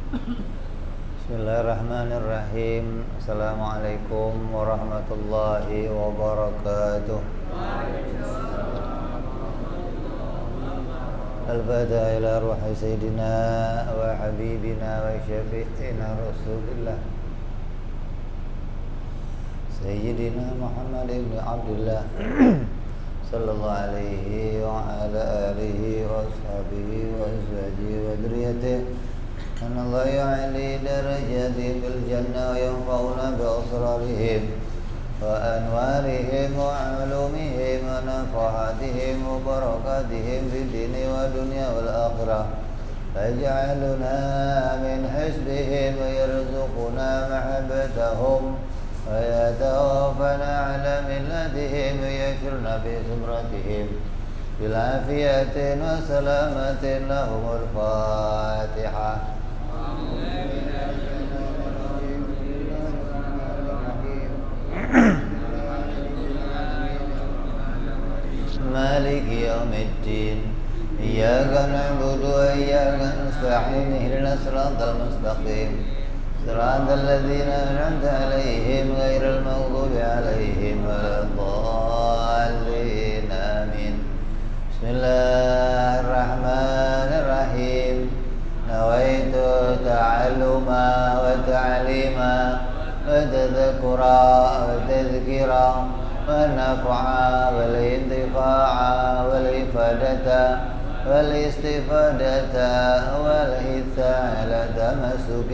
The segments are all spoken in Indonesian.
Bismillahirrahmanirrahim. Assalamualaikum warahmatullahi wabarakatuh. Al-Fatiha ila ruhi Sayyidina wa Habibina wa Syafi'ina Rasulillah Sayyidina Muhammad ibn Abdullah sallallahu alaihi wa ala alihi wa ashabihi wa azwajihi wa dzurriyyatihi. أن الله يعلي درجاتهم بالجنة وينفعنا بأسرارهم وأنوارهم وعلومهم ونفحاتهم وبركاتهم في الدين والدنيا والآخرة فاجعلنا من حزبهم ويرزقنا محبتهم ويتوفنا على ملتهم ويشرنا في زمرتهم بالعافية وسلامة لهم. الفاتحة. مالك يوم الدين إياك نعبد وإياك نستعين اهدنا الصراط المستقيم صراط الذين أنعمت عليهم غير المغضوب عليهم ولا الضالين آمين. بسم الله الرحمن الرحيم. نويت تعلما وتعليما وتذكرا وتذكيرا والنفعا والانتفاعا والإفادة والاستفادة والحثا على تمسك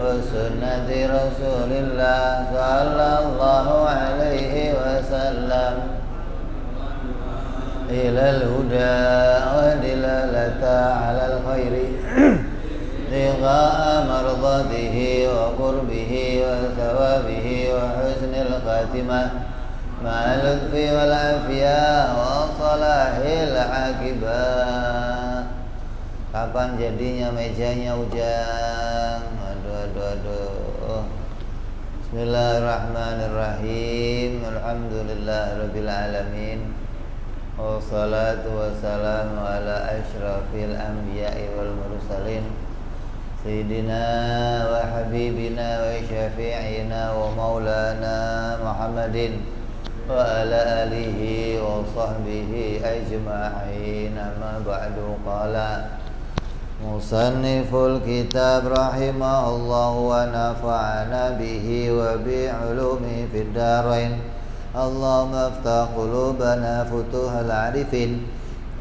وسنة رسول الله صلى الله عليه وسلم إلى الهدى ودلالة على الخير لقاء مرضاته وقربه وثوابه وحسن الخاتمة مع اللطف والعافية وصلاح العاقبة. Kapan jadinya mejanya Ujang? Aduh. Bismillahirrahmanirrahim. Alhamdulillahirabbil alamin. Wassalatu wassalamu ala asyrafil anbiya'i wal mursalin Sayyidina wa habibina wa syafi'ina wa maulana Muhammadin wa ala alihi wa sahbihi ajma'in. Amma ba'du. Qala musanniful kitab rahimahullahu wa nafa'ana bihi wa bi'ulumi fid darain. Allahumma aftah qulubana futuhal arifin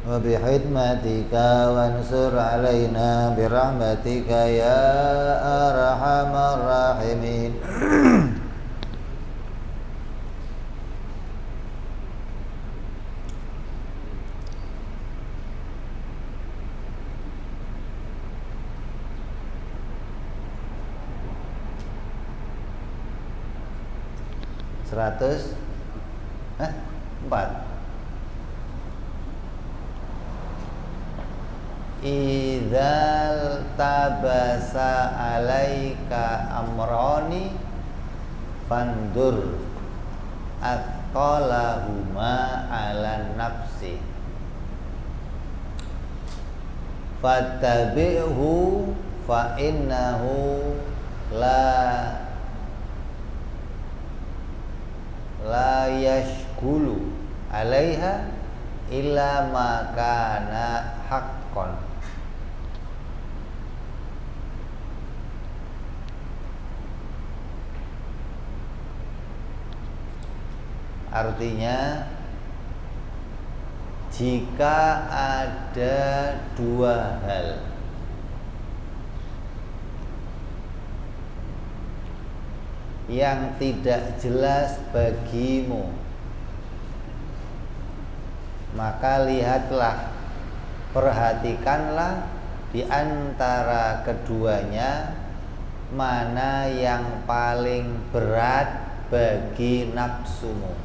wa bihidmatika wansur alaina birahmatika ya arhamar rahimin. Seratus 4. Idzal tabasa alaika amroni fandur atqalahuma ala nafsi fattabi'hu fa innahu la yashkulu alaiha illa ma kana haqqan. Artinya, jika ada dua hal yang tidak jelas bagimu, maka lihatlah, perhatikanlah di antara keduanya mana yang paling berat bagi nafsumu.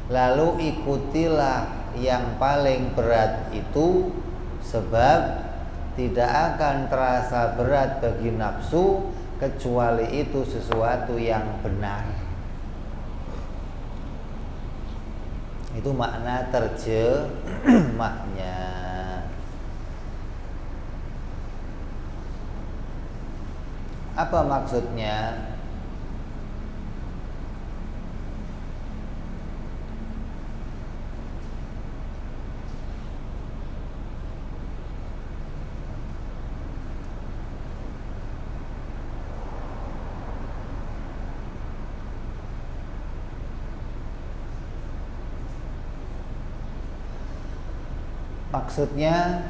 Lalu ikutilah yang paling berat itu, sebab tidak akan terasa berat bagi nafsu kecuali itu sesuatu yang benar. Itu makna terjemahnya. Apa maksudnya? Maksudnya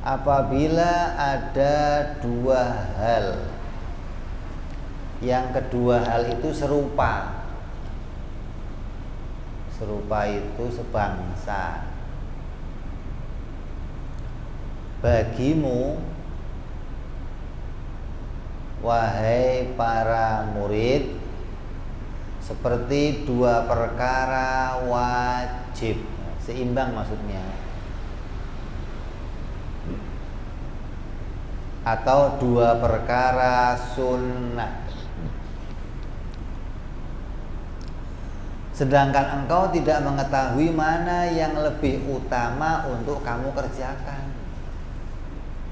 apabila ada dua hal, yang kedua hal itu serupa itu sebangsa, bagimu wahai para murid seperti dua perkara wajib, seimbang maksudnya, atau dua perkara sunnah. Sedangkan engkau tidak mengetahui mana yang lebih utama untuk kamu kerjakan.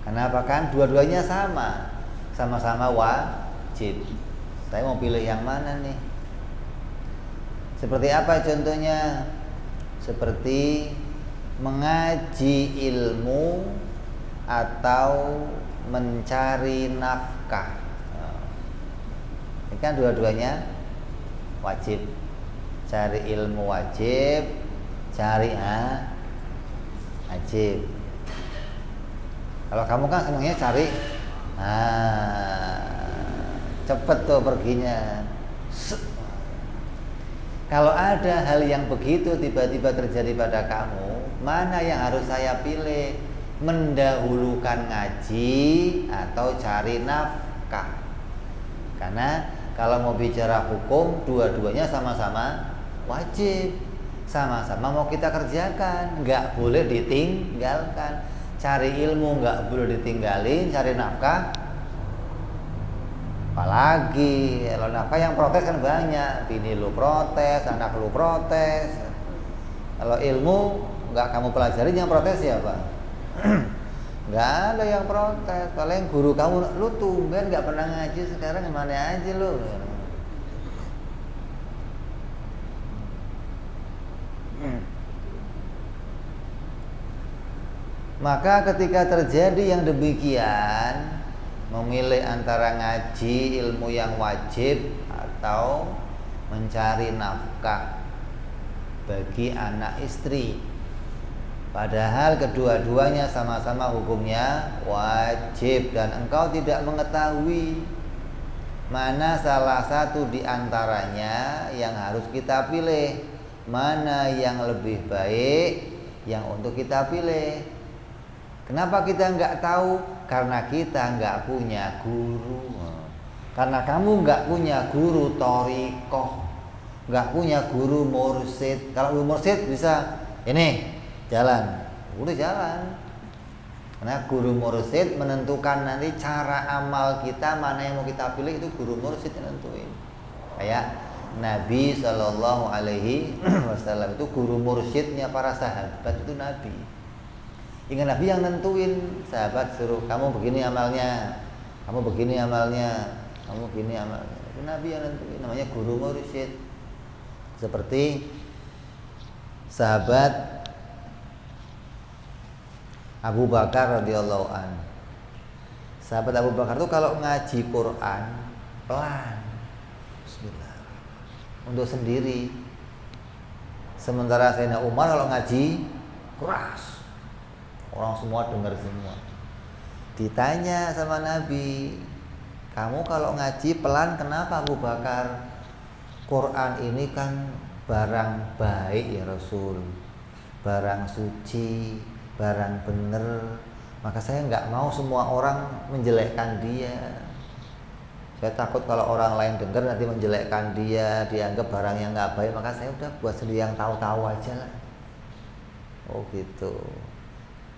Kenapa? Kan dua-duanya sama-sama wajib. Saya mau pilih yang mana nih? Seperti apa contohnya? Seperti mengaji ilmu atau mencari nafkah. Ini kan dua-duanya wajib. Cari ilmu wajib, cari wajib. Kalau kamu kan senangnya cari, cepet tuh perginya. Kalau ada hal yang begitu tiba-tiba terjadi pada kamu, mana yang harus saya pilih? Mendahulukan ngaji atau cari nafkah? Karena kalau mau bicara hukum, dua-duanya sama-sama wajib, sama-sama mau kita kerjakan, nggak boleh ditinggalkan. Cari ilmu nggak boleh ditinggalin, cari nafkah apalagi. Kalau nafkah yang protes kan banyak, bini lu protes, anak lu protes. Kalau ilmu nggak kamu pelajarin, yang protes siapa? Nggak ada yang protes. Paling guru kamu, lu tumben nggak pernah ngaji, sekarang gimana aja lu? Maka ketika terjadi yang demikian, memilih antara ngaji ilmu yang wajib atau mencari nafkah bagi anak istri, padahal kedua-duanya sama-sama hukumnya wajib, dan engkau tidak mengetahui mana salah satu di antaranya yang harus kita pilih, mana yang lebih baik yang untuk kita pilih. Kenapa kita nggak tahu? Karena kita nggak punya guru. Karena kamu nggak punya guru thoriqoh, nggak punya guru mursyid. Kalau guru mursyid bisa ini jalan, udah jalan. Karena guru mursyid menentukan nanti cara amal kita, mana yang mau kita pilih, itu guru mursyid yang nentuin. Kayak Nabi Shallallahu Alaihi Wasallam itu guru mursyidnya para sahabat, itu Nabi. Ingat Nabi yang nentuin, sahabat suruh kamu begini amalnya, kamu begini amalnya, kamu begini amalnya. Itu Nabi yang nentuin, namanya guru mursyid. Seperti sahabat Abu Bakar radhiyallahu an. Sahabat Abu Bakar itu kalau ngaji Quran pelan, Bismillah, untuk sendiri. Sementara Sayyidina Umar kalau ngaji keras, orang semua dengar semua. Ditanya sama Nabi, kamu kalau ngaji pelan kenapa Abu Bakar? Quran ini kan barang baik ya Rasul, barang suci, barang bener. Maka saya nggak mau semua orang menjelekkan dia. Saya takut kalau orang lain dengar nanti menjelekkan dia, dianggap barang yang nggak baik. Maka saya udah buat sendiri yang tahu-tahu aja lah. Oh gitu.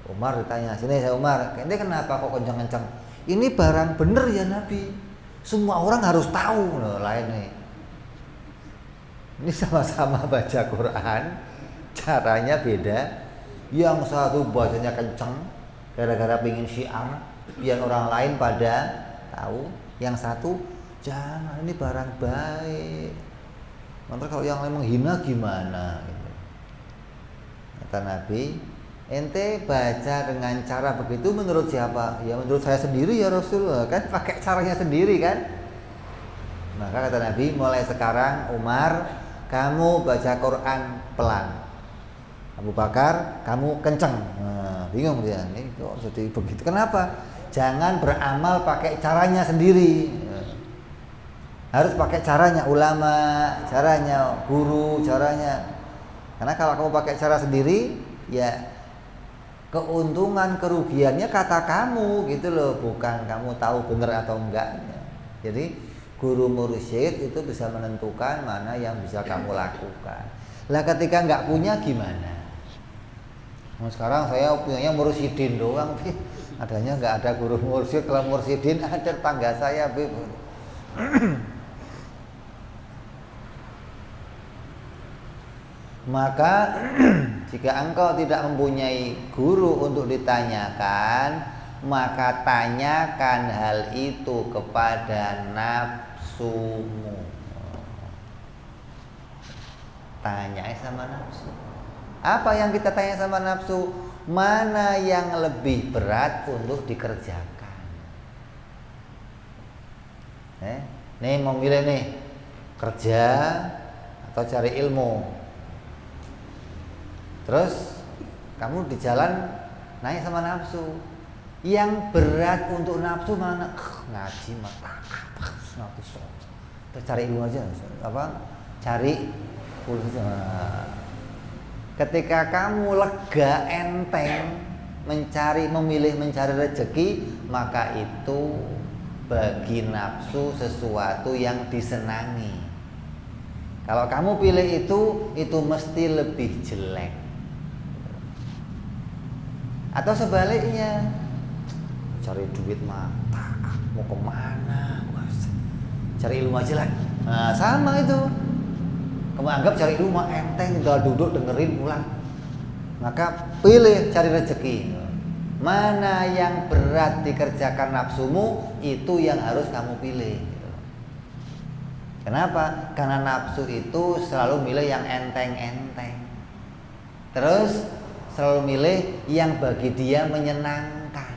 Umar ditanya, sini saya Umar, ini kenapa kok kencang-kencang? Ini barang bener ya Nabi, semua orang harus tahu. Loh, lain nih. Ini sama-sama baca Quran, caranya beda. Yang satu bacanya kencang, gara-gara pengen syiar biar orang lain pada tahu. Yang satu, jangan, ini barang baik, nanti kalau yang lain menghina gimana gitu. Kata Nabi, ente baca dengan cara begitu menurut siapa? Ya menurut saya sendiri ya Rasulullah, kan pakai caranya sendiri kan. Maka kata Nabi, mulai sekarang Umar, kamu baca Quran pelan, Abu Bakar kamu kenceng. Nah, bingung dia, ini kok jadi begitu, kenapa? Jangan beramal pakai caranya sendiri, harus pakai caranya ulama, caranya guru, caranya. Karena kalau kamu pakai cara sendiri, ya keuntungan kerugiannya kata kamu gitu loh, bukan kamu tahu benar atau enggaknya. Jadi guru mursyid itu bisa menentukan mana yang bisa kamu lakukan. Lah ketika nggak punya gimana? Nah, sekarang saya punyanya mursyidin doang, adanya nggak ada guru mursyid. Kalau mursyidin ada tetangga saya, Maka jika engkau tidak mempunyai guru untuk ditanyakan, maka tanyakan hal itu kepada nafsumu. Tanya sama nafsu. Apa yang kita tanya sama nafsu? Mana yang lebih berat untuk dikerjakan? Nih mau milih nih, kerja atau cari ilmu. Terus kamu di jalan nanya sama nafsu, yang berat untuk nafsu mana? Ngaji mata, nafsu. Terus cari ilmu aja, cari pulsa. Ketika kamu lega, enteng memilih mencari rezeki, maka itu bagi nafsu sesuatu yang disenangi. Kalau kamu pilih itu mesti lebih jelek. Atau sebaliknya, cari duit mata, mau kemana? Cari ilmu aja lah. Nah, sama itu. Kamu anggap cari ilmu enteng, tinggal duduk dengerin pulang. Maka pilih cari rezeki. Mana yang berat dikerjakan nafsumu, itu yang harus kamu pilih. Kenapa? Karena nafsu itu selalu milih yang enteng-enteng. Terus selalu milih yang bagi dia menyenangkan.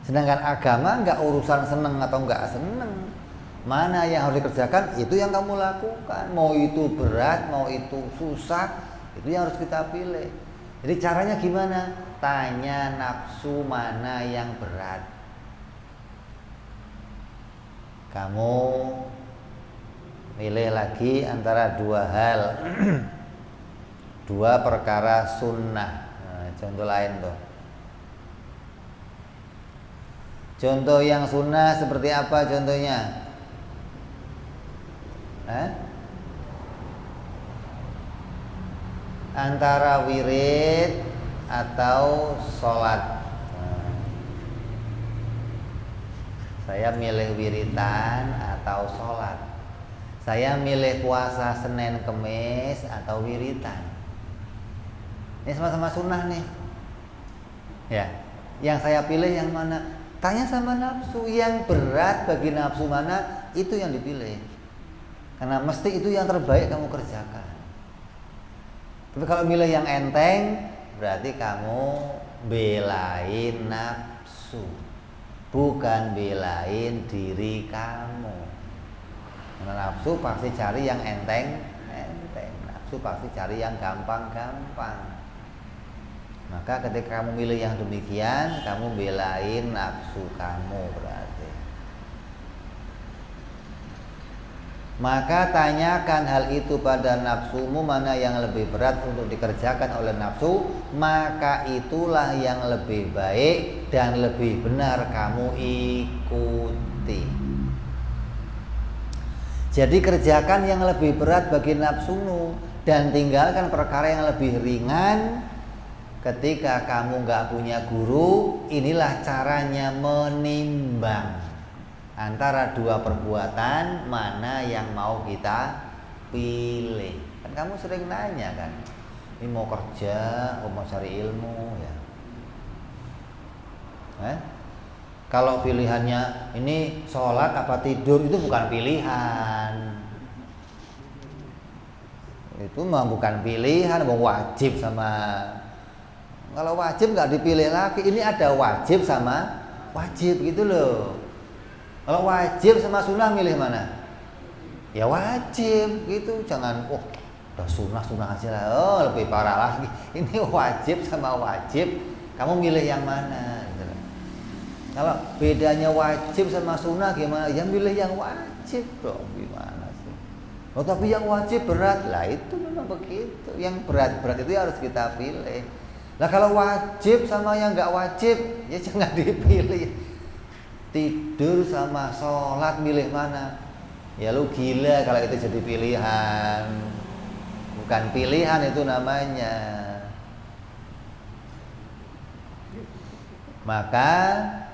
Sedangkan agama nggak urusan seneng atau nggak seneng. Mana yang harus dikerjakan, itu yang kamu lakukan. Mau itu berat, mau itu susah, itu yang harus kita pilih. Jadi caranya gimana? Tanya nafsu mana yang berat. Kamu milih lagi antara dua hal, dua perkara sunnah. Nah, contoh lain tuh. Contoh yang sunnah seperti apa contohnya? Antara wirid atau sholat. Saya milih wiridan atau sholat. Saya milih puasa Senin Kemis atau wiridan. Ini sama-sama sunnah nih. Ya, yang saya pilih yang mana? Tanya sama nafsu. Yang berat bagi nafsu mana, itu yang dipilih. Karena mesti itu yang terbaik kamu kerjakan. Tapi kalau milih yang enteng, berarti kamu belain nafsu, bukan belain diri kamu. Karena nafsu pasti cari yang enteng. Nafsu pasti cari yang gampang-gampang. Maka ketika kamu milih yang demikian, kamu belain nafsu kamu berarti. Maka tanyakan hal itu pada nafsumu, mana yang lebih berat untuk dikerjakan oleh nafsu, maka itulah yang lebih baik dan lebih benar kamu ikuti. Jadi kerjakan yang lebih berat bagi nafsumu dan tinggalkan perkara yang lebih ringan. Ketika kamu gak punya guru, inilah caranya menimbang antara dua perbuatan, mana yang mau kita pilih. Kan kamu sering nanya kan, ini mau kerja, mau cari ilmu ya. Kalau pilihannya ini sholat apa tidur, itu bukan pilihan. Itu mah bukan pilihan, wajib sama. Kalau wajib nggak dipilih lagi. Ini ada wajib sama wajib gitu loh. Kalau wajib sama sunnah milih mana? Ya wajib gitu. Jangan udah sunnah aja lah. Lebih parah lagi. Ini wajib sama wajib, kamu milih yang mana? Gitu. Kalau bedanya wajib sama sunnah gimana? Ya milih yang wajib dong. Gimana sih? Tapi yang wajib berat lah, itu memang begitu. Yang berat itu harus kita pilih. Nah kalau wajib sama yang nggak wajib, ya jangan dipilih. Tidur sama sholat milih mana? Ya lu gila kalau itu jadi pilihan. Bukan pilihan itu namanya. Maka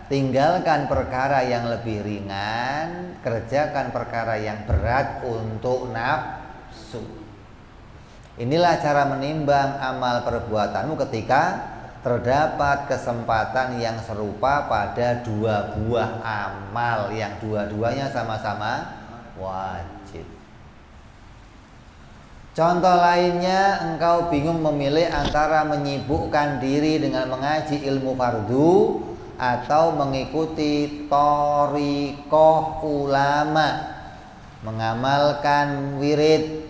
tinggalkan perkara yang lebih ringan, kerjakan perkara yang berat untuk nafsu. Inilah cara menimbang amal perbuatanmu ketika terdapat kesempatan yang serupa pada dua buah amal yang dua-duanya sama-sama wajib. Contoh lainnya, engkau bingung memilih antara menyibukkan diri dengan mengaji ilmu fardu atau mengikuti thariqah ulama, mengamalkan wirid.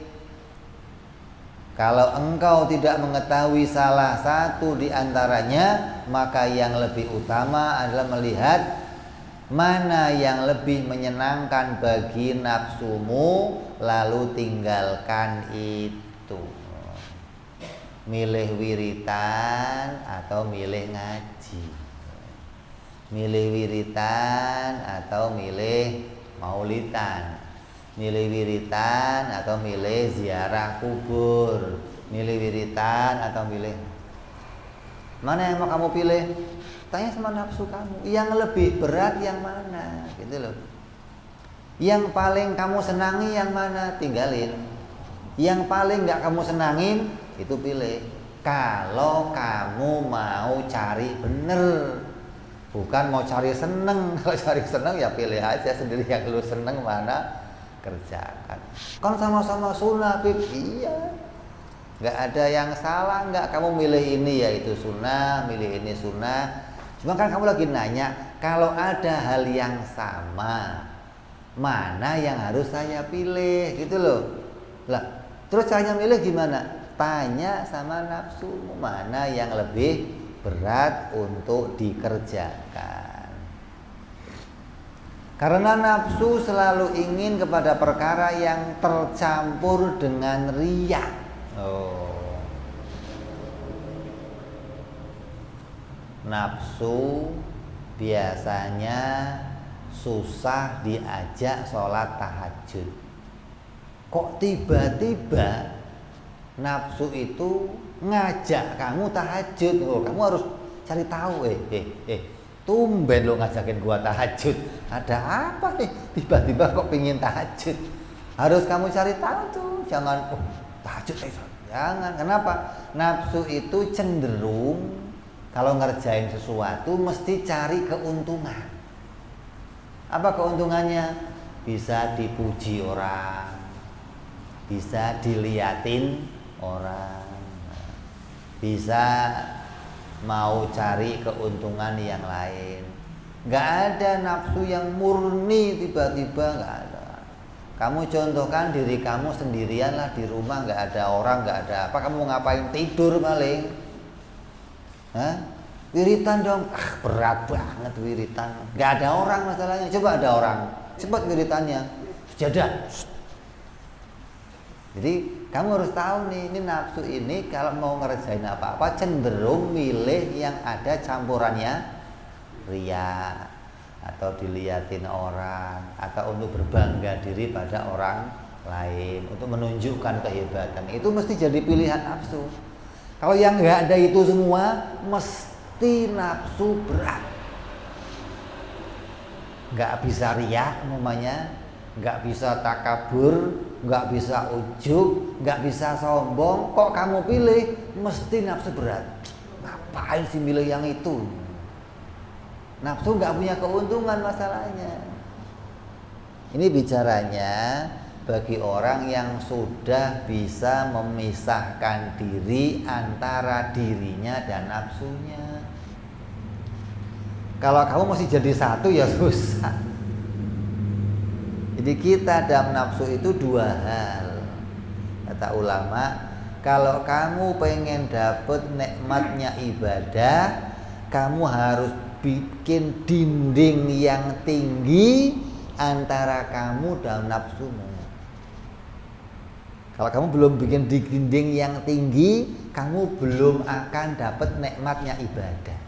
Kalau engkau tidak mengetahui salah satu di antaranya, maka yang lebih utama adalah melihat mana yang lebih menyenangkan bagi nafsumu, lalu tinggalkan itu. Milih wiritan atau milih ngaji, milih wiritan atau milih maulidan, milih wiritan atau milih ziarah kubur, milih wiritan atau milih, mana yang mau kamu pilih? Tanya sama nafsu kamu, yang lebih berat yang mana, gitu loh. Yang paling kamu senangi yang mana, tinggalin. Yang paling gak kamu senangin, itu pilih. Kalau kamu mau cari bener, bukan mau cari seneng. Kalau cari seneng ya pilih aja sendiri yang lu seneng mana, kerjakan. Kan sama-sama sunnah, Bib. Iya, gak ada yang salah. Gak, kamu milih ini ya itu sunnah, milih ini sunnah. Cuma kan kamu lagi nanya, kalau ada hal yang sama, mana yang harus saya pilih, gitu loh. Lah, terus caranya milih gimana? Tanya sama nafsumu, mana yang lebih berat untuk dikerjakan. Karena nafsu selalu ingin kepada perkara yang tercampur dengan riya. Nafsu biasanya susah diajak sholat tahajud. Kok tiba-tiba nafsu itu ngajak kamu tahajud? Kamu harus cari tahu. Tumben lo ngajakin gua tahajud. Ada apa nih? Tiba-tiba kok pingin tahajud? Harus kamu cari tahu tuh. Jangan tahajud. Jangan. Kenapa? Nafsu itu cenderung kalau ngerjain sesuatu mesti cari keuntungan. Apa keuntungannya? Bisa dipuji orang, bisa diliatin orang, bisa mau cari keuntungan yang lain. Gak ada nafsu yang murni tiba-tiba, gak ada. Kamu contohkan diri kamu sendirian lah di rumah, gak ada orang, gak ada apa. Kamu ngapain? Tidur paling. Wiritan dong, berat banget wiritan. Gak ada orang masalahnya, coba ada orang, cepat wiritannya, sejadah. Jadi kamu harus tahu nih, ini nafsu ini kalau mau ngerjain apa-apa cenderung milih yang ada campurannya riya, atau diliatin orang, atau untuk berbangga diri pada orang lain, untuk menunjukkan kehebatan. Itu mesti jadi pilihan nafsu. Kalau yang nggak ada itu semua, mesti nafsu berat. Nggak bisa riya namanya, nggak bisa takabur, nggak bisa ujub, nggak bisa sombong. Kok kamu pilih? Mesti nafsu berat. Ngapain sih milih yang itu? Nafsu nggak punya keuntungan masalahnya. Ini bicaranya bagi orang yang sudah bisa memisahkan diri antara dirinya dan nafsunya. Kalau kamu masih jadi satu ya susah. Jadi kita dalam nafsu itu dua hal. Kata ulama, kalau kamu pengen dapet nikmatnya ibadah, kamu harus bikin dinding yang tinggi antara kamu dan nafsumu. Kalau kamu belum bikin dinding yang tinggi, kamu belum akan dapat nikmatnya ibadah.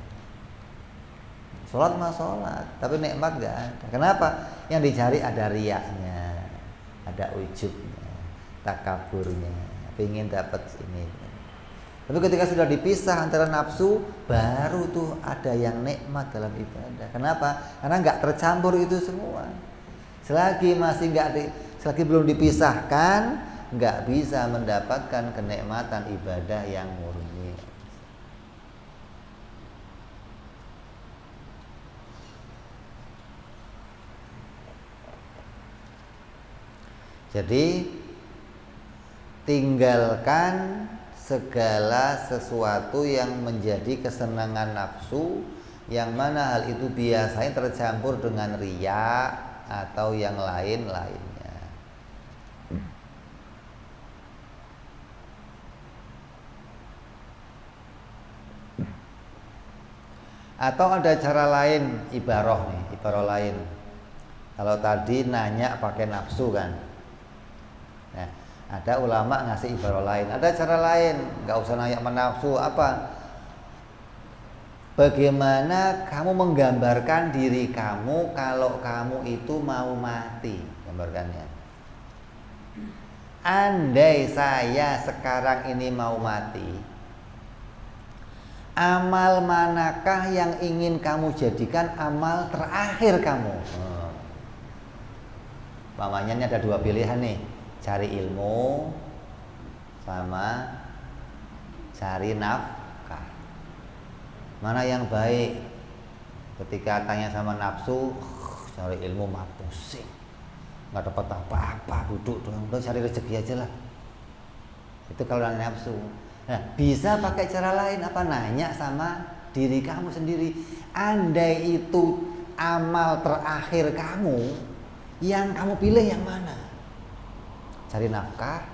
Sholat mah sholat, tapi nikmat gak ada. Kenapa? Yang dicari ada riyaknya, ada ujubnya, takaburnya, pengen dapat ini. Tapi ketika sudah dipisah antara nafsu, baru tuh ada yang nikmat dalam ibadah. Kenapa? Karena nggak tercampur itu semua. Selagi belum dipisahkan, nggak bisa mendapatkan kenikmatan ibadah yang murni. Jadi tinggalkan segala sesuatu yang menjadi kesenangan nafsu, yang mana hal itu biasanya tercampur dengan riya atau yang lain-lainnya. Atau ada cara lain, ibarah lain. Kalau tadi nanya pakai nafsu kan, nah, ada ulama ngasih ibarah lain, ada cara lain, nggak usah nanya menafsu apa. Bagaimana kamu menggambarkan diri kamu kalau kamu itu mau mati? Gambarkannya. Andai saya sekarang ini mau mati, amal manakah yang ingin kamu jadikan amal terakhir kamu? Mamanya ini ada dua pilihan nih, cari ilmu sama cari nafkah. Mana yang baik? Ketika tanya sama nafsu, cari ilmu mah pusing, nggak dapat apa-apa, duduk doang, udah cari rezeki aja lah. Itu kalau nafsu. Nah, bisa pakai cara lain apa? Nanya sama diri kamu sendiri. Andai itu amal terakhir kamu, yang kamu pilih yang mana? Cari nafkah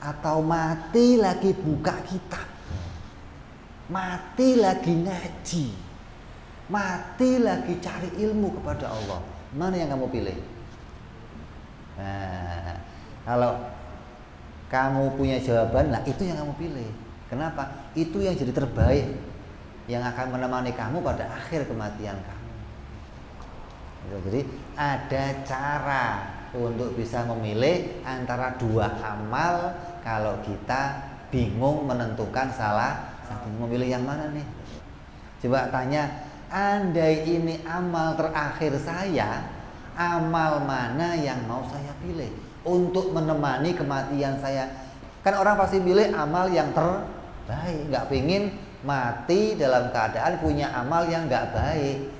atau mati lagi buka kitab, mati lagi ngaji, mati lagi cari ilmu kepada Allah? Mana yang kamu pilih? Nah, kalau kamu punya jawaban, nah itu yang kamu pilih. Kenapa? Itu yang jadi terbaik, yang akan menemani kamu pada akhir kematian kamu. Jadi ada cara untuk bisa memilih antara dua amal kalau kita bingung menentukan salah satu. Memilih yang mana nih? Coba tanya, andai ini amal terakhir saya, amal mana yang mau saya pilih untuk menemani kematian saya? Kan orang pasti pilih amal yang terbaik, nggak pingin mati dalam keadaan punya amal yang nggak baik,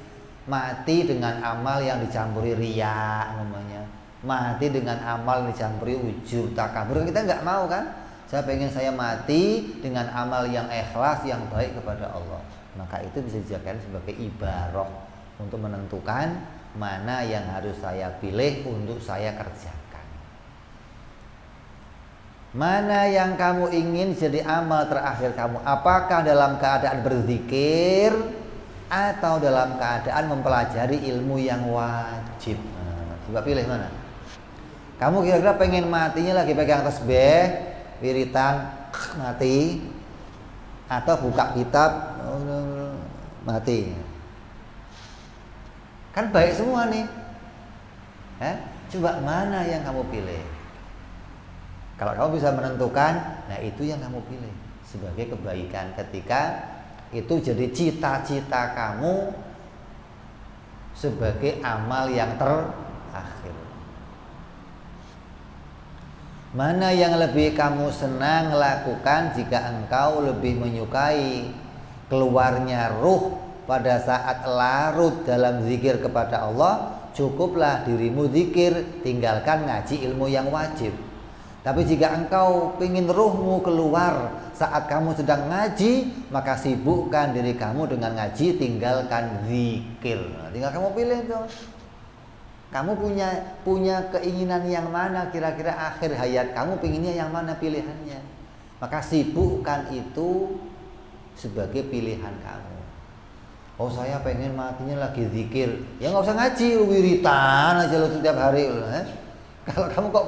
mati dengan amal yang dicampuri riya namanya, mati dengan amal yang dicampuri ujub, takabur. Kita nggak mau kan? Saya pengen saya mati dengan amal yang ikhlas, yang baik kepada Allah. Maka itu bisa dijadikan sebagai ibarah untuk menentukan mana yang harus saya pilih untuk saya kerjakan. Mana yang kamu ingin jadi amal terakhir kamu? Apakah dalam keadaan berzikir atau dalam keadaan mempelajari ilmu yang wajib? Nah, coba pilih mana. Kamu kira-kira pengen matinya lagi pegang tasbih, wiritan, mati, atau buka kitab, mati? Kan baik semua nih. Coba mana yang kamu pilih? Kalau kamu bisa menentukan, nah itu yang kamu pilih sebagai kebaikan ketika itu jadi cita-cita kamu sebagai amal yang terakhir. Mana yang lebih kamu senang lakukan jika engkau lebih menyukai keluarnya ruh pada saat larut dalam zikir kepada Allah, cukuplah dirimu zikir, tinggalkan ngaji ilmu yang wajib. Tapi jika engkau ingin ruhmu keluar saat kamu sedang ngaji, maka sibukkan diri kamu dengan ngaji, tinggalkan zikir. Nah, tinggal kamu pilih dong. Kamu punya keinginan yang mana kira-kira akhir hayat kamu, pinginnya yang mana pilihannya. Maka sibukkan itu sebagai pilihan kamu. Oh, saya pengen matinya lagi zikir. Ya nggak usah ngaji, wiritan aja lo setiap hari. Kalau kamu kok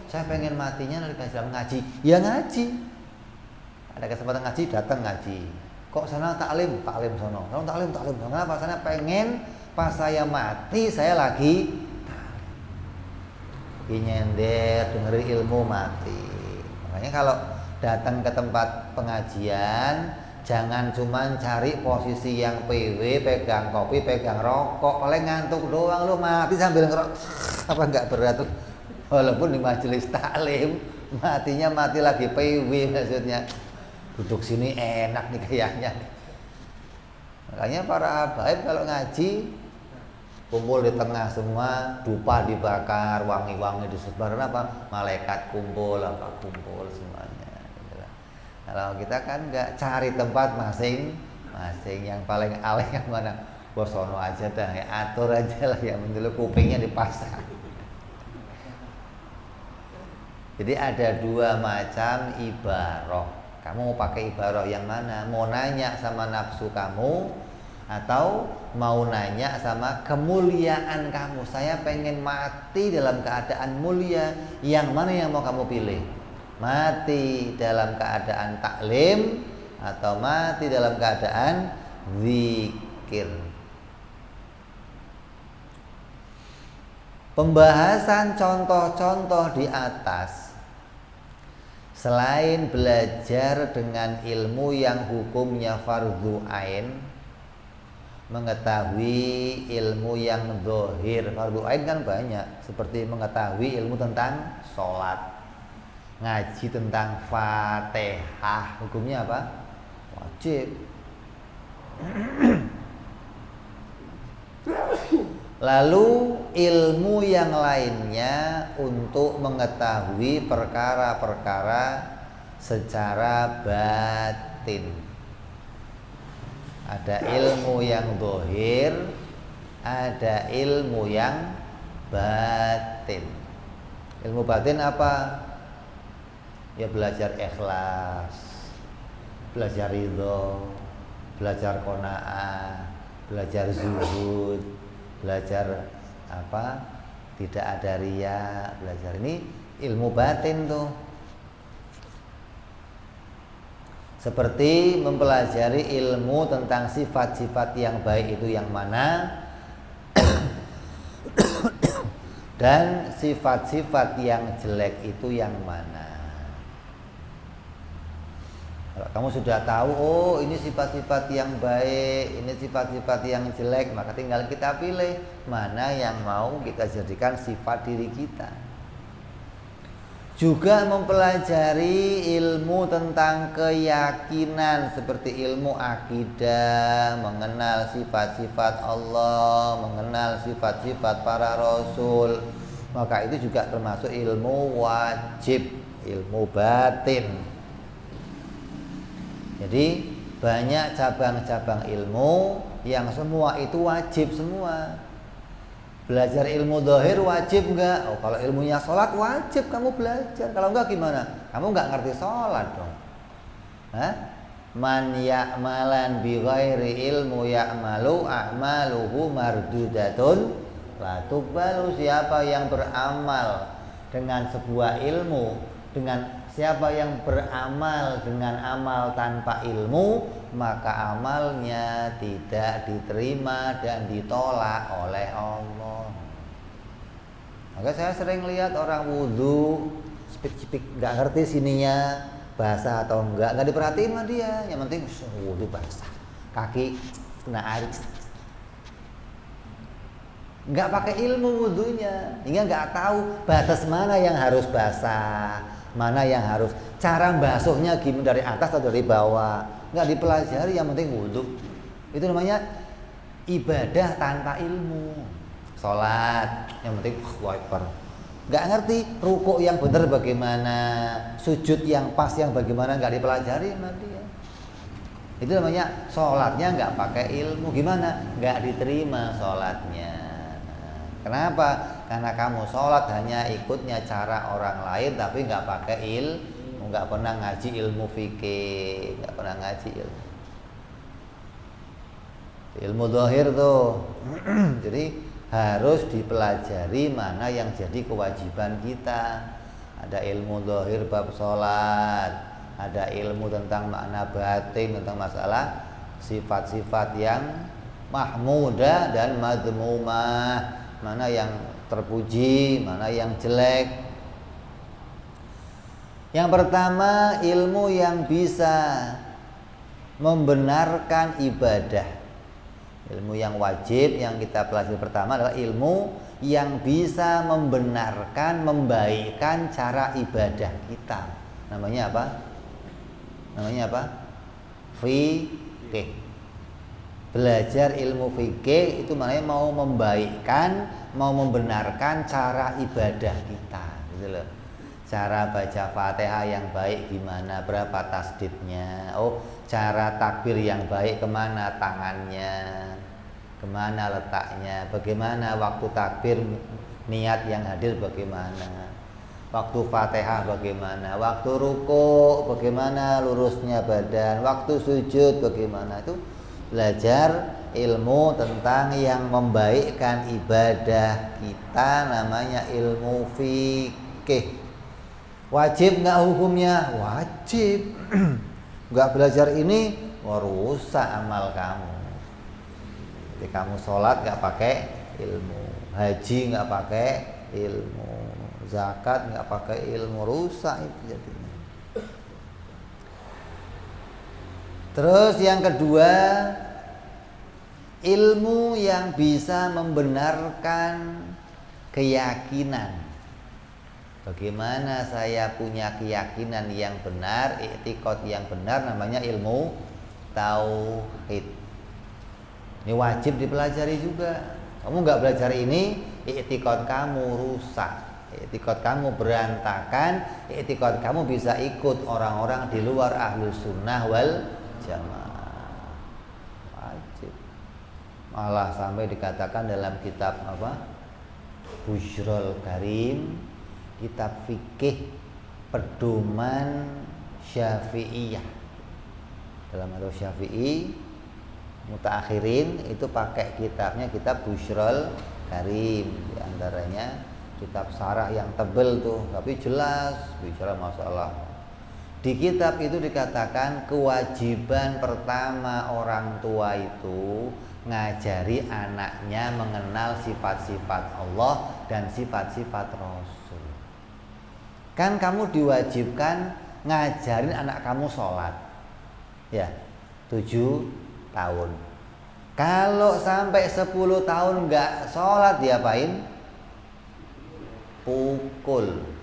saya pengen matinya lagi dalam ngaji, ya ngaji. Ada kesempatan ngaji, datang ngaji. Kok sana taklim sono. Kalau taklim. Kenapa? Sana pengen pas saya mati saya lagi nyender dengerin ilmu mati. Makanya kalau datang ke tempat pengajian, jangan cuma cari posisi yang PW, pegang kopi, pegang rokok, paling ngantuk doang, lu mati sambil ngerokok. Apa enggak berat tuh? Walaupun di majelis taklim, matinya mati lagi PW, maksudnya duduk sini enak nih kayaknya. Makanya para habaib kalau ngaji kumpul di tengah semua, dupa dibakar, wangi-wangi disebar, apa? Malaikat kumpul semuanya. Kalau kita kan nggak cari tempat masing-masing, yang paling alih yang mana? Bosono aja dah, ya atur aja lah, yang penting kupingnya dipasang. Jadi ada dua macam ibarah. Kamu mau pakai ibarah yang mana? Mau nanya sama nafsu kamu atau mau nanya sama kemuliaan kamu? Saya pengen mati dalam keadaan mulia. Yang mana yang mau kamu pilih? Mati dalam keadaan taklim atau mati dalam keadaan zikir? Pembahasan contoh-contoh di atas, selain belajar dengan ilmu yang hukumnya fardhu ain, mengetahui ilmu yang zahir. Fardhu ain kan banyak, seperti mengetahui ilmu tentang sholat, ngaji tentang Fatihah, hukumnya apa? Wajib. Lalu ilmu yang lainnya untuk mengetahui perkara-perkara secara batin. Ada ilmu yang zahir, ada ilmu yang batin. Ilmu batin apa? Ya belajar ikhlas, belajar ridho, belajar qanaah, belajar zuhud, belajar apa? Tidak ada riya, belajar ini ilmu batin tuh. Seperti mempelajari ilmu tentang sifat-sifat yang baik itu yang mana dan sifat-sifat yang jelek itu yang mana. Kalau kamu sudah tahu, oh ini sifat-sifat yang baik, ini sifat-sifat yang jelek, maka tinggal kita pilih mana yang mau kita jadikan sifat diri kita. Juga mempelajari ilmu tentang keyakinan seperti ilmu akidah, mengenal sifat-sifat Allah, mengenal sifat-sifat para rasul. Maka itu juga termasuk ilmu wajib, ilmu batin. Jadi banyak cabang-cabang ilmu yang semua itu wajib semua. Belajar ilmu zahir wajib enggak? Oh, kalau ilmunya sholat wajib kamu belajar. Kalau enggak gimana? Kamu enggak ngerti sholat dong. Hah? Man ya'malan bi ghairi ilmu ya'malu a'maluhu mardudatun la tuqbalu. Siapa yang beramal dengan sebuah ilmu, siapa yang beramal dengan amal tanpa ilmu, maka amalnya tidak diterima dan ditolak oleh Allah. Maka saya sering lihat orang wudhu spesifik, nggak ngerti sininya basah atau enggak diperhatiin sama dia. Yang penting wudhu basah, kaki kena air, nggak pakai ilmu wudhunya, hingga nggak tahu batas mana yang harus basah, mana yang harus, cara basuhnya gimana, dari atas atau dari bawah, nggak dipelajari. Yang penting wudhu. Itu namanya ibadah tanpa ilmu. Sholat yang penting Allahu Akbar, nggak ngerti rukuk yang benar bagaimana, sujud yang pas yang bagaimana, nggak dipelajari sama dia. Itu namanya sholatnya nggak pakai ilmu. Gimana? Nggak diterima sholatnya. Kenapa? Karena kamu sholat hanya ikutnya cara orang lain tapi nggak pakai ilmu, nggak pernah ngaji ilmu fikih, nggak pernah ngaji ilmu zahir tuh. Jadi harus dipelajari mana yang jadi kewajiban kita. Ada ilmu zahir bab sholat, ada ilmu tentang makna batin, tentang masalah sifat-sifat yang mahmudah dan madmumah, mana yang terpuji, mana yang jelek. Yang pertama, ilmu yang bisa membenarkan ibadah. Ilmu yang wajib yang kita pelajari pertama adalah ilmu yang bisa membenarkan, membaikkan cara ibadah kita. Namanya apa? Namanya apa? Fikih. Belajar ilmu fikih itu maknanya mau membaikkan, mau membenarkan cara ibadah kita, gitu loh. Cara baca Fatihah yang baik gimana, berapa tasdidnya, oh cara takbir yang baik kemana tangannya, kemana letaknya, bagaimana waktu takbir niat yang hadir bagaimana, waktu Fatihah bagaimana, waktu ruku bagaimana lurusnya badan, waktu sujud bagaimana. Itu belajar ilmu tentang yang membaikkan ibadah kita, namanya ilmu fikih. Wajib nggak hukumnya? Wajib. Nggak belajar ini, wah rusak amal kamu. Jadi kamu sholat nggak pakai ilmu, haji nggak pakai ilmu, zakat nggak pakai ilmu, rusak itu jadinya. Terus yang kedua, ilmu yang bisa membenarkan keyakinan. Bagaimana saya punya keyakinan yang benar, i'tiqad yang benar, namanya ilmu tauhid. Ini wajib dipelajari juga. Kamu nggak belajar ini, i'tiqad kamu rusak, i'tiqad kamu berantakan, i'tiqad kamu bisa ikut orang-orang di luar ahlus sunnah wal jamaah. Wajib. Malah sampai dikatakan dalam kitab apa? Busyrul Karim, kitab fikih pedoman Syafi'iyah. Dalam mazhab Syafi'i mutaakhirin itu pakai kitabnya kitab Busyrul Karim, di antaranya kitab sarah yang tebel tuh, tapi jelas bicara masalah. Di kitab itu dikatakan kewajiban pertama orang tua itu ngajari anaknya mengenal sifat-sifat Allah dan sifat-sifat Rasul. Kan kamu diwajibkan ngajarin anak kamu sholat, ya 7 tahun. Kalau sampai 10 tahun nggak sholat diapain? Pukul.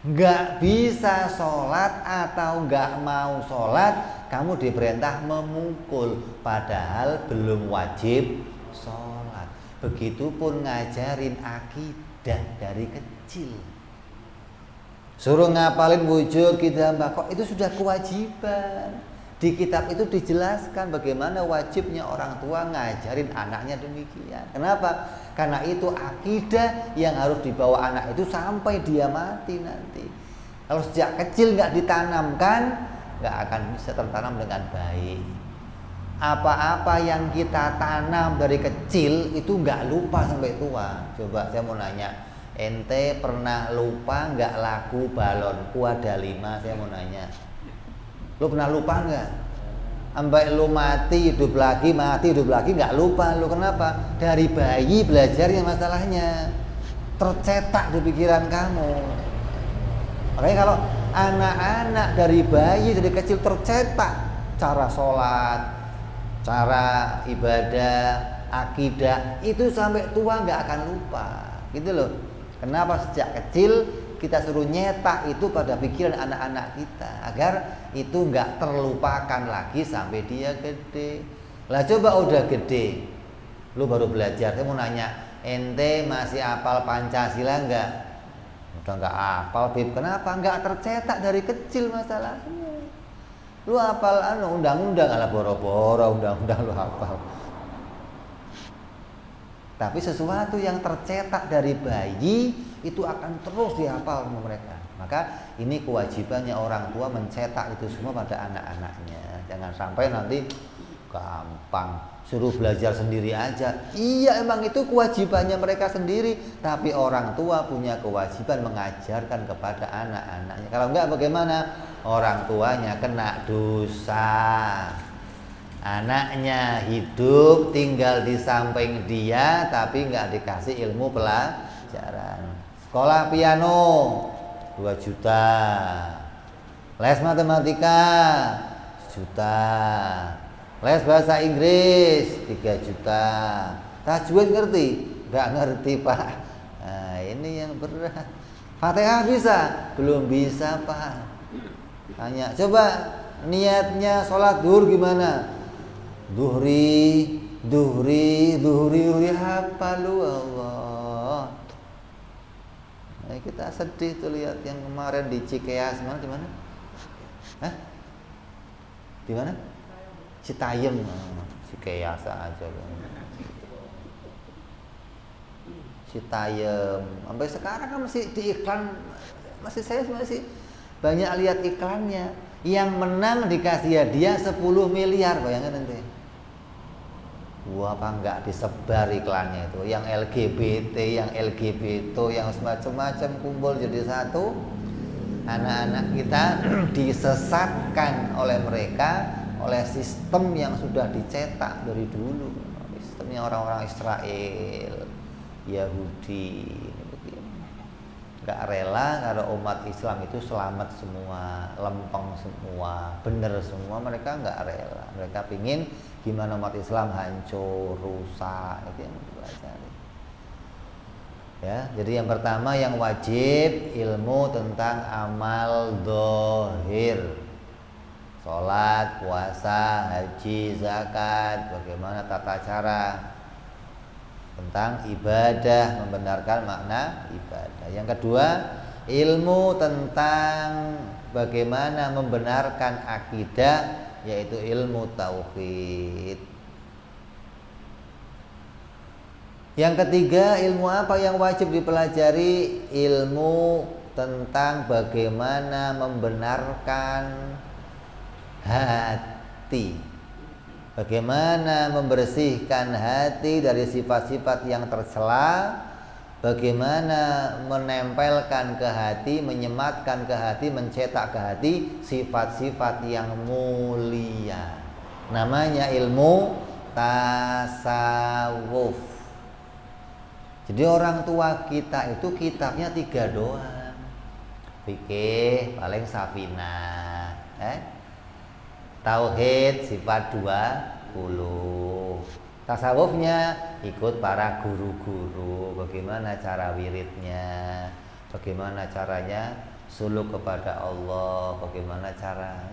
Nggak bisa sholat atau nggak mau sholat, kamu diperintah memukul, padahal belum wajib sholat. Begitupun ngajarin akidah dari kecil. Suruh ngapalin wujud kita kok itu sudah kewajiban. Di kitab itu dijelaskan bagaimana wajibnya orang tua ngajarin anaknya demikian. Kenapa? Karena itu akidah yang harus dibawa anak itu sampai dia mati nanti. Kalau sejak kecil nggak ditanamkan, nggak akan bisa tertanam dengan baik. Apa-apa yang kita tanam dari kecil itu nggak lupa sampai tua. Coba saya mau nanya, ente pernah lupa nggak lagu balonku ada 5? Saya mau nanya, lu pernah lupa nggak? Sampai lu mati hidup lagi nggak lupa lu. Kenapa? Dari bayi belajarnya masalahnya, tercetak di pikiran kamu. Makanya kalau anak-anak dari bayi dari kecil tercetak cara sholat, cara ibadah, akidah, itu sampai tua nggak akan lupa, gitu loh. Kenapa sejak kecil kita suruh nyetak itu pada pikiran anak-anak kita agar itu nggak terlupakan lagi sampai dia gede. Lah coba udah gede, lu baru belajar, saya mau nanya, ente masih hafal Pancasila enggak? Udah enggak hafal, Bib. Kenapa? Enggak tercetak dari kecil masalahnya. Lu hafal undang-undang, ala boro-boro undang-undang lu hafal. Tapi sesuatu yang tercetak dari bayi itu akan terus dihafal sama mereka. Maka ini kewajibannya orang tua mencetak itu semua pada anak-anaknya. Jangan sampai nanti gampang suruh belajar sendiri aja. Iya, emang itu kewajibannya mereka sendiri, tapi orang tua punya kewajiban mengajarkan kepada anak-anaknya. Kalau enggak bagaimana? Orang tuanya kena dosa. Anaknya hidup tinggal di samping dia tapi nggak dikasih ilmu pelajaran. Sekolah piano 2 juta, les matematika 1 juta, les bahasa Inggris 3 juta. Tajwid ngerti? Nggak ngerti, Pak. Nah, ini yang berat. Fatihah bisa? Belum bisa, Pak. Tanya, coba niatnya sholat duhur gimana? Duhri apa lu, Allah. Nah, kita sedih tuh lihat yang kemarin di Cikeas, mana di mana? Hah? Di mana? Citayam. Cikeas aja. Citayam. Sampai sekarang kan masih di iklan, saya masih banyak lihat iklannya. Yang menang dikasih hadiah 10 miliar, bayangkan nanti. Wah, apa enggak disebar iklannya itu? Yang LGBT, yang LGBT, yang semacam-macam kumpul jadi satu. Anak-anak kita disesatkan oleh mereka, oleh sistem yang sudah dicetak dari dulu. Sistemnya orang-orang Israel, Yahudi. Enggak rela kalau umat Islam itu selamat semua, lempeng semua, benar semua. Mereka enggak rela. Mereka pingin gimana umat Islam hancur, rusak. Itu yang dipelajari. Ya, jadi yang pertama yang wajib ilmu tentang amal dohir, sholat, puasa, haji, zakat, bagaimana tata cara tentang ibadah, membenarkan makna ibadah. Yang kedua, ilmu tentang bagaimana membenarkan akidah, yaitu ilmu tauhid. Yang ketiga, ilmu apa yang wajib dipelajari? Ilmu tentang bagaimana membenarkan hati. Bagaimana membersihkan hati dari sifat-sifat yang tercela, bagaimana menempelkan ke hati, menyematkan ke hati, mencetak ke hati sifat-sifat yang mulia. Namanya ilmu tasawuf. Jadi orang tua kita itu kitabnya 3 doang. Fikih paling Safinah, Tauhid sifat 20. Tasawufnya ikut para guru-guru, bagaimana cara wiridnya, bagaimana caranya suluk kepada Allah, bagaimana cara.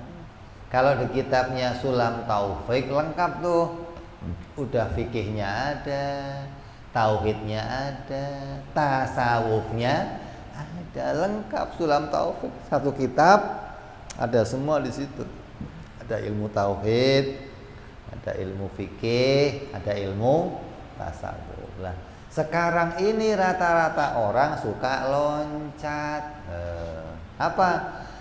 Kalau di kitabnya Sulam Taufik lengkap tuh. Udah fikihnya ada, tauhidnya ada, tasawufnya ada, lengkap Sulam Taufik. Satu kitab ada semua di situ. Ada ilmu tauhid, ada ilmu fikih, ada ilmu tasawuf. Lah, sekarang ini rata-rata orang suka loncat. Apa?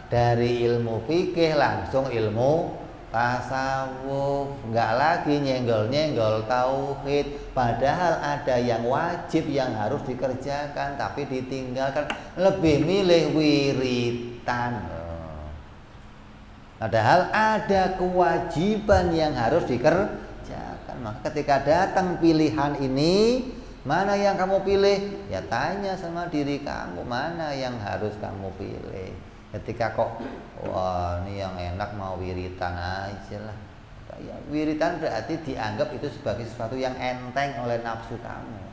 Dari ilmu fikih langsung ilmu tasawuf, nggak lagi nyenggol-nyenggol tauhid. Padahal ada yang wajib yang harus dikerjakan tapi ditinggalkan, lebih milih wiritan. Padahal ada kewajiban yang harus dikerjakan. Maka ketika datang pilihan ini, mana yang kamu pilih? Ya tanya sama diri kamu, mana yang harus kamu pilih. Ketika kok, wah ini yang enak mau wiritan aja lah. Ya, wiritan berarti dianggap itu sebagai sesuatu yang enteng oleh nafsu kamu.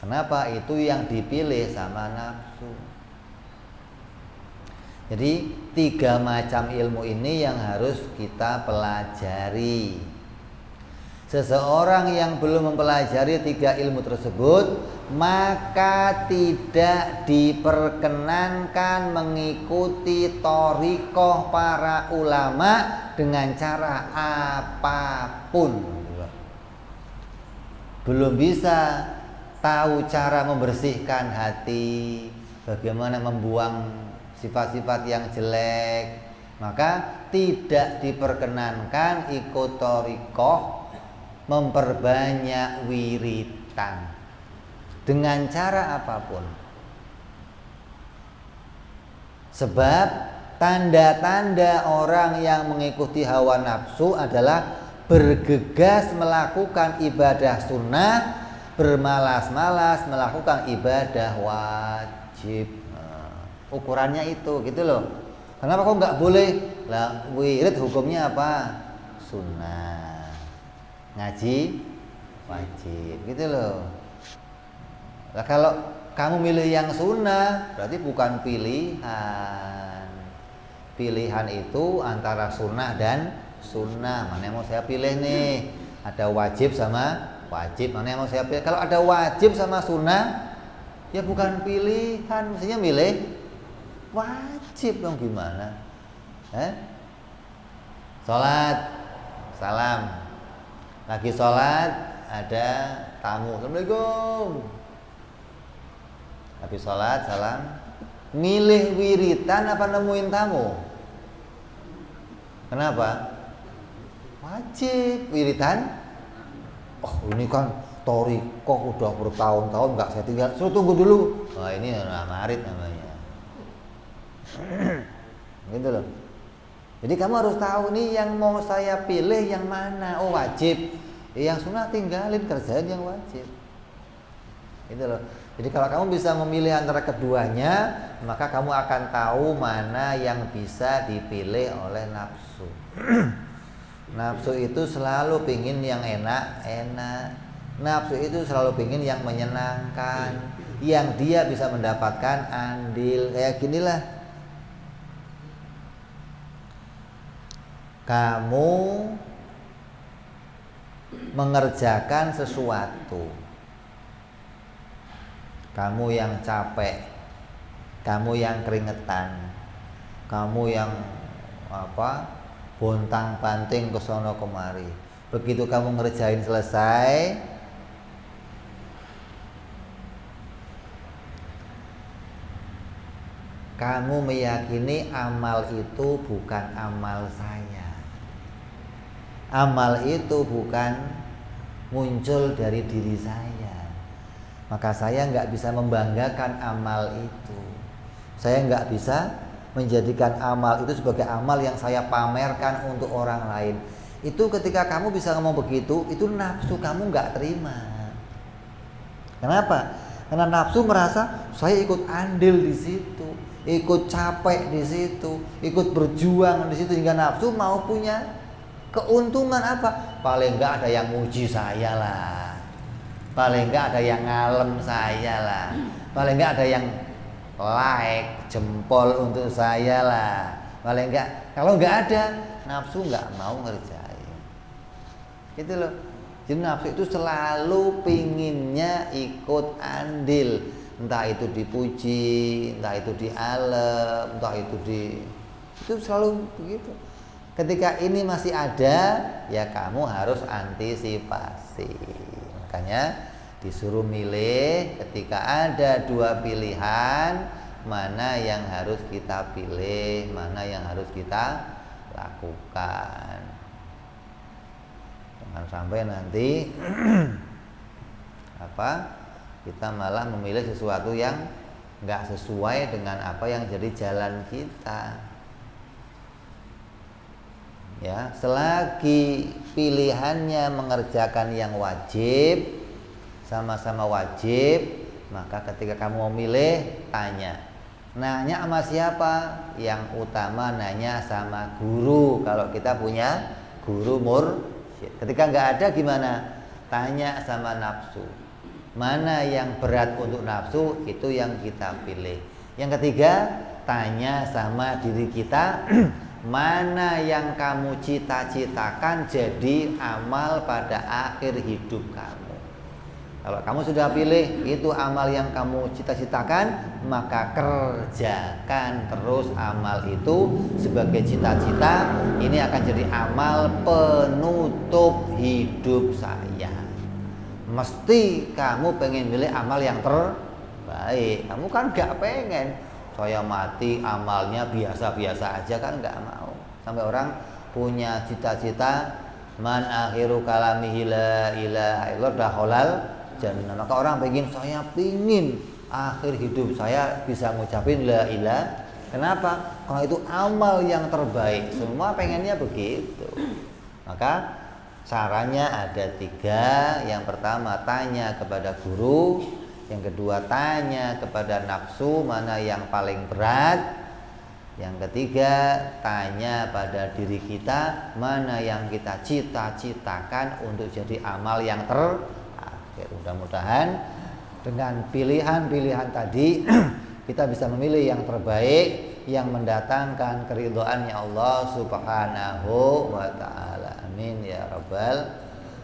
Kenapa? Itu yang dipilih sama nafsu. Jadi 3 macam ilmu ini yang harus kita pelajari. Seseorang yang belum mempelajari 3 ilmu tersebut, maka tidak diperkenankan mengikuti thariqah para ulama dengan cara apapun. Belum bisa tahu cara membersihkan hati, bagaimana membuang sifat-sifat yang jelek, maka tidak diperkenankan ikut thariqah, memperbanyak wiritan dengan cara apapun. Sebab tanda-tanda orang yang mengikuti hawa nafsu adalah bergegas melakukan ibadah sunnah, bermalas-malas melakukan ibadah wajib. Ukurannya itu, gitu loh. Kenapa kok nggak boleh? Lah, wirid hukumnya apa? Sunnah. Ngaji wajib, gitu loh. Nah, kalau kamu milih yang sunnah, berarti bukan pilihan. Pilihan itu antara sunnah dan sunnah. Mana yang mau saya pilih nih? Ada wajib sama wajib. Mana yang mau saya pilih? Kalau ada wajib sama sunnah, ya bukan pilihan. Mestinya milih wajib dong, gimana? Sholat, salam. Lagi sholat, ada tamu. Assalamualaikum. Habis sholat, salam. Milih wiritan apa nemuin tamu? Kenapa? Wajib wiritan. Oh, ini kan thariqah udah bertahun-tahun nggak saya tinggal. Suruh tunggu dulu. Wah, ini marid namanya. Gitu loh. Jadi kamu harus tahu nih yang mau saya pilih yang mana. Oh, wajib. Yang sunnah tinggalin, kerjain yang wajib. Gitu loh. Jadi kalau kamu bisa memilih antara keduanya, maka kamu akan tahu mana yang bisa dipilih oleh nafsu. Nafsu itu selalu pingin yang enak-enak. Nafsu itu selalu pingin yang menyenangkan, yang dia bisa mendapatkan andil. Kayak ginilah. Kamu mengerjakan sesuatu, kamu yang capek, kamu yang keringetan, kamu yang bontang-banting ke sono kemari. Begitu kamu ngerjain selesai, kamu meyakini amal itu bukan amal saya. Amal itu bukan muncul dari diri saya. Maka saya nggak bisa membanggakan amal itu. Saya nggak bisa menjadikan amal itu sebagai amal yang saya pamerkan untuk orang lain. Itu ketika kamu bisa ngomong begitu, itu nafsu kamu nggak terima. Kenapa? Karena nafsu merasa saya ikut andil di situ, ikut capek di situ, ikut berjuang di situ, hingga nafsu mau punya keuntungan apa? Paling nggak ada yang muji saya lah, paling nggak ada yang ngalem saya lah, paling nggak ada yang like jempol untuk saya lah, paling nggak. Kalau nggak ada, nafsu nggak mau ngerjain. Gitu loh. Jadi nafsu itu selalu pinginnya ikut andil, entah itu dipuji, entah itu dialem, entah itu itu selalu begitu. Ketika ini masih ada, ya kamu harus antisipasi. Makanya disuruh milih ketika ada 2 pilihan, mana yang harus kita pilih, mana yang harus kita lakukan. Jangan sampai nanti kita malah memilih sesuatu yang nggak sesuai dengan apa yang jadi jalan kita. Ya, selagi pilihannya mengerjakan yang wajib, sama-sama wajib, maka ketika kamu mau milih, tanya. Nanya sama siapa? Yang utama nanya sama guru. Kalau kita punya guru mursyid. Ketika nggak ada gimana? Tanya sama nafsu. Mana yang berat untuk nafsu, itu yang kita pilih. Yang ketiga, tanya sama diri kita. mana yang kamu cita-citakan jadi amal pada akhir hidup kamu. Kalau kamu sudah pilih itu amal yang kamu cita-citakan, maka kerjakan terus amal itu sebagai cita-cita. Ini akan jadi amal penutup hidup saya. Mesti kamu pengen pilih amal yang terbaik. Kamu kan gak pengen saya mati amalnya biasa-biasa aja, kan gak mau. Sampai orang punya cita-cita man akhiru kalamihi la ilaha illallah dakhalal jannah. Maka orang saya pingin akhir hidup saya bisa ngucapin la ilaha. Kenapa? Karena itu amal yang terbaik. Semua pengennya begitu. Maka caranya ada 3. Yang pertama, tanya kepada guru. Yang kedua, tanya kepada nafsu mana yang paling berat. Yang ketiga, tanya pada diri kita mana yang kita cita-citakan untuk jadi amal yang terakhir. Mudah-mudahan dengan pilihan-pilihan tadi kita bisa memilih yang terbaik yang mendatangkan keridhaannya Allah Subhanahu wa taala. Amin ya rabbal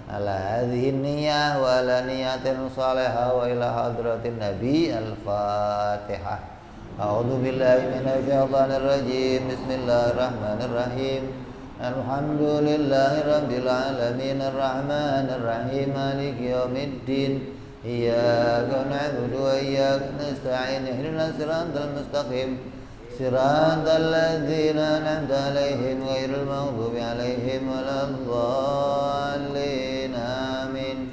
ala hadhihi niyyah wa ala niyatin salihah wa ila hadratin nabi. Al-Fatihah. A'udzu billahi minasyaitonir rajim. Bismillahirrahmanirrahim. Alhamdulillahi rabbil alamin arrahmanir rahim maliki yaumiddin. Iyyaka na'budu wa iyyaka nasta'in ihdinas siratal mustaqim siratal ladzina an'amta 'alaihim ghairil maghdubi 'alaihim waladdallin. Amin.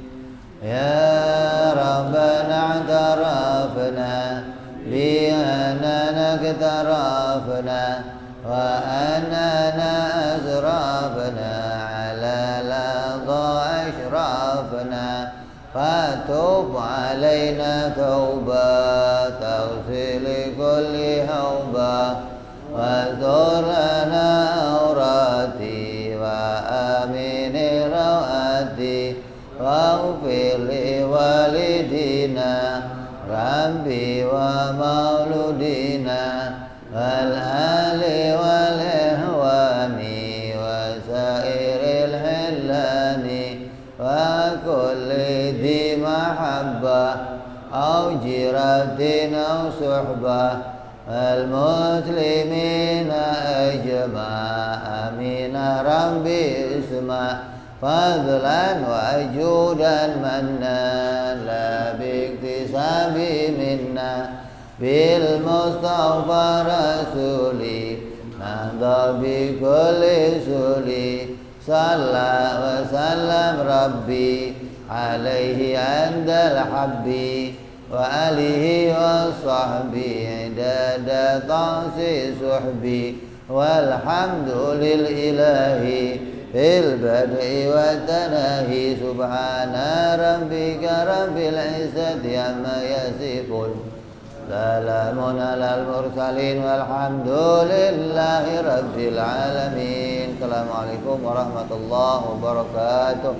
Ya Rabbana i'tarafna bi annana iktarafna wa annana azrafna 'ala ladha ashrafna fatub 'alaina taubat taghsil kulli hauba wa zurna aurati wa amin rawati wa ufir li walidina rabbi wa mauludina wal ali wal ihwani wa sairil hillani wa kulli di mahabbah au jiratin au suhbah al muslimina ajma' amin rabbi isma' fadlan wa ajudan manna la biktisabi minna bil mustafa rasuli nada bi kulli suli salla wa sallam rabbi alaihi andal habbi wa alihi wa sahbi idada ta'si suhbi walhamdulil ilahi fil bad'i wa tanahi subhana rabbika rabbil izzati amma yasifun salamun alal mursalin walhamdulillahi rabbil alamin. Assalamualaikum warahmatullahi wabarakatuh.